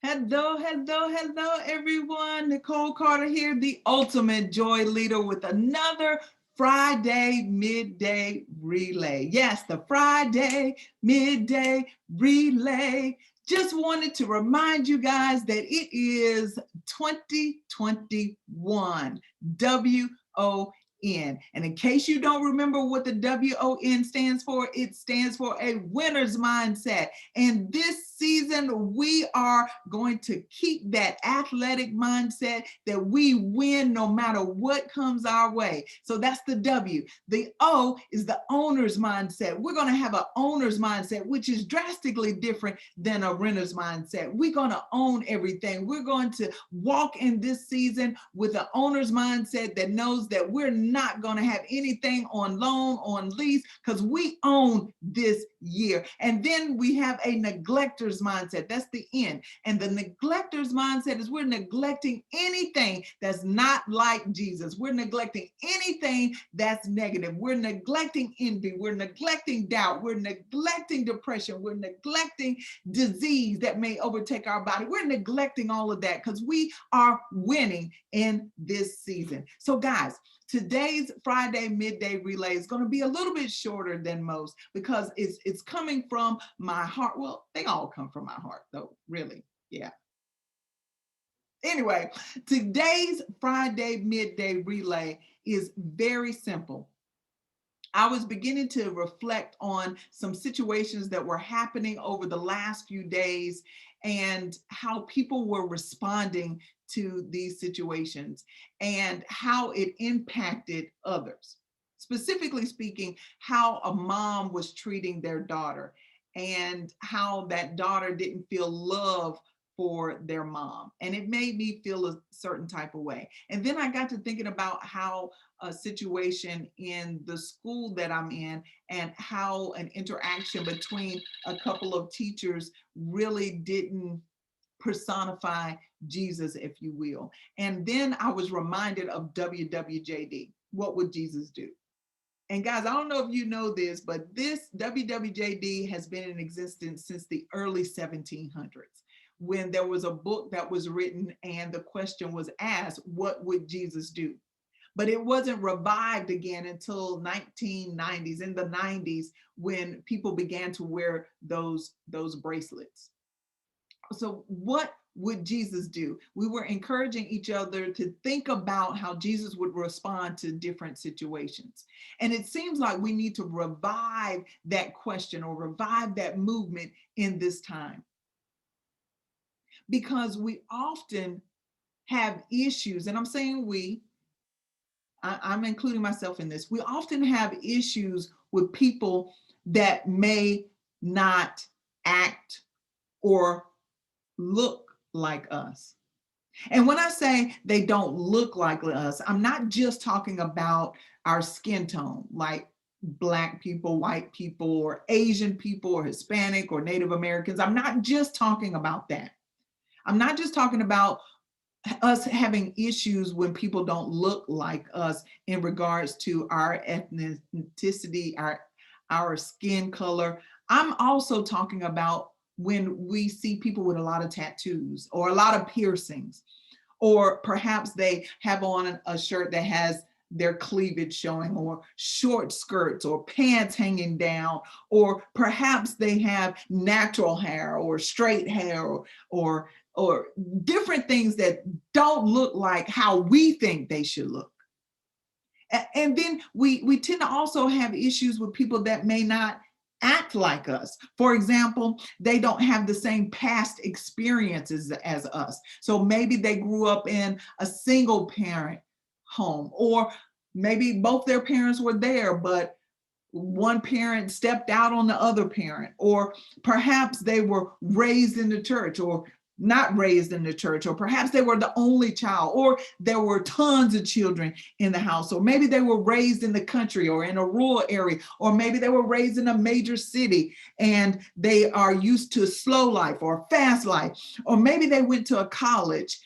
Hello, everyone. Nicole Carter here, the ultimate joy leader with another Friday Midday Relay. Yes, the Friday Midday Relay. Just wanted to remind you guys that it is 2021, WON. And in case you don't remember what the WON stands for, it stands for a winner's mindset. And this season, we are going to keep that athletic mindset that we win no matter what comes our way. So that's the W. The O is the owner's mindset. We're going to have an owner's mindset, which is drastically different than a renter's mindset. We're going to own everything. We're going to walk in this season with an owner's mindset that knows that we're not going to have anything on loan, on lease, because we own this year. And then we have a neglector's mindset. That's the N. And the neglector's mindset is we're neglecting anything that's not like Jesus. We're neglecting anything that's negative. We're neglecting envy. We're neglecting doubt. We're neglecting depression. We're neglecting disease that may overtake our body. We're neglecting all of that because we are winning in this season. So guys, today's Friday Midday Relay is going to be a little bit shorter than most because it's coming from my heart. Well, they all come from my heart though, really. Yeah. Anyway, today's Friday Midday Relay is very simple. I was beginning to reflect on some situations that were happening over the last few days and how people were responding to these situations and how it impacted others. Specifically speaking, how a mom was treating their daughter and how that daughter didn't feel love for their mom. And it made me feel a certain type of way. And then I got to thinking about how a situation in the school that I'm in and how an interaction between a couple of teachers really didn't personify Jesus, if you will. And then I was reminded of WWJD. What would Jesus do? And guys, I don't know if you know this, but this WWJD has been in existence since the early 1700s, when there was a book that was written and the question was asked, what would Jesus do? But it wasn't revived again until 1990s, in the 90s, when people began to wear those bracelets. So what would Jesus do? We were encouraging each other to think about how Jesus would respond to different situations. And it seems like we need to revive that question or revive that movement in this time. Because we often have issues, and I'm saying I'm including myself in this. We often have issues with people that may not act or look like us. And when I say they don't look like us, I'm not just talking about our skin tone, like Black people, white people, or Asian people, or Hispanic, or Native Americans. I'm not just talking about that. I'm not just talking about us having issues when people don't look like us in regards to our ethnicity, our skin color. I'm also talking about when we see people with a lot of tattoos or a lot of piercings, or perhaps they have on a shirt that has their cleavage showing, or short skirts or pants hanging down, or perhaps they have natural hair or straight hair or different things that don't look like how we think they should look. And then we tend to also have issues with people that may not act like us. For example, they don't have the same past experiences as us. So maybe they grew up in a single parent home, or maybe both their parents were there, but one parent stepped out on the other parent, or perhaps they were raised in the church or not raised in the church, or perhaps they were the only child, or there were tons of children in the house, or maybe they were raised in the country or in a rural area, or maybe they were raised in a major city and they are used to slow life or fast life, or maybe they went to a college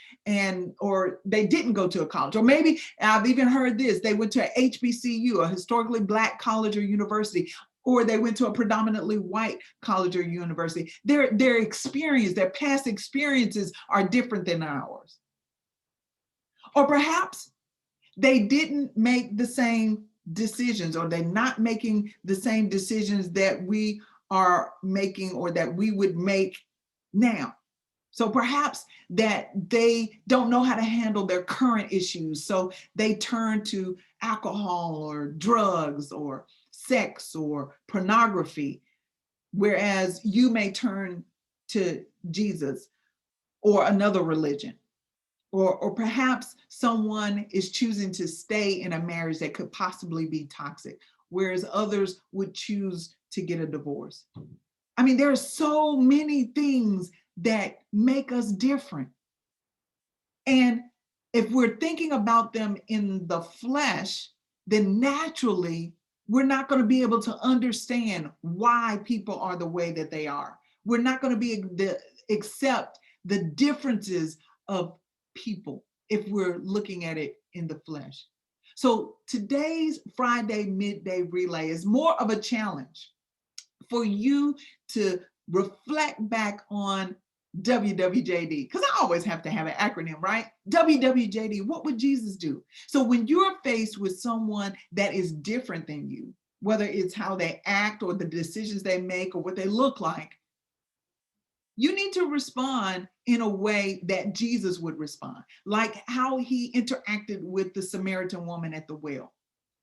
or they didn't go to a college, or maybe I've even heard this, they went to a HBCU, a historically Black college or university. or they went to a predominantly white college or university. Their experience, their past experiences are different than ours. Or perhaps they didn't make the same decisions, or they're not making the same decisions that we are making or that we would make now. So perhaps that they don't know how to handle their current issues. So they turn to alcohol or drugs or sex or pornography, whereas you may turn to Jesus or another religion. Or perhaps someone is choosing to stay in a marriage that could possibly be toxic, whereas others would choose to get a divorce. I mean, there are so many things that make us different. And if we're thinking about them in the flesh, then naturally, we're not going to be able to understand why people are the way that they are. We're not going to be able to accept the differences of people if we're looking at it in the flesh. So today's Friday Midday Relay is more of a challenge for you to reflect back on WWJD, because I always have to have an acronym, right? WWJD, what would Jesus do? So when you're faced with someone that is different than you, whether it's how they act or the decisions they make or what they look like, you need to respond in a way that Jesus would respond, like how he interacted with the Samaritan woman at the well.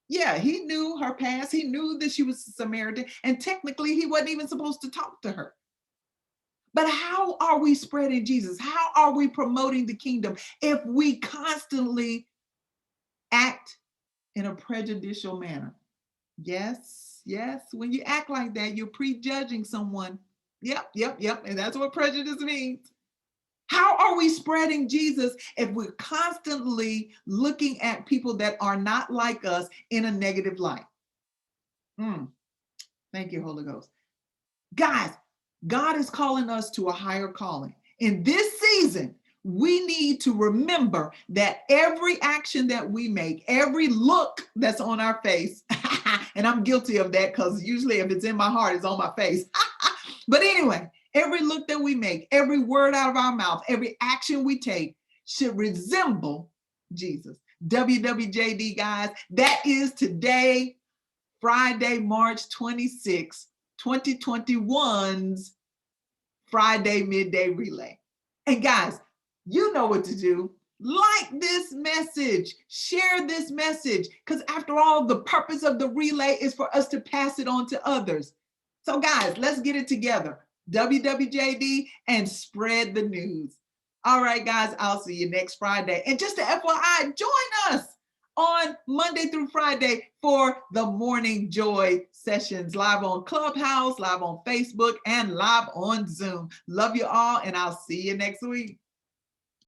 Yeah, he knew her past. He knew that she was a Samaritan, and technically he wasn't even supposed to talk to her. But how are we spreading Jesus? How are we promoting the kingdom if we constantly act in a prejudicial manner? Yes, yes. When you act like that, you're prejudging someone. Yep. And that's what prejudice means. How are we spreading Jesus if we're constantly looking at people that are not like us in a negative light? Thank you, Holy Ghost. Guys, God is calling us to a higher calling. In this season, we need to remember that every action that we make, every look that's on our face, and I'm guilty of that because usually if it's in my heart, it's on my face. But anyway, every look that we make, every word out of our mouth, every action we take should resemble Jesus. WWJD, guys, that is today, Friday, March 26, 2021's Friday Midday Relay. And guys, you know what to do. Like this message, share this message, because after all, the purpose of the relay is for us to pass it on to others. So guys, let's get it together. WWJD and spread the news. All right, guys, I'll see you next Friday. And just to FYI, join us on Monday through Friday for the Morning Joy sessions, live on Clubhouse, live on Facebook, and live on Zoom. Love you all, and I'll see you next week.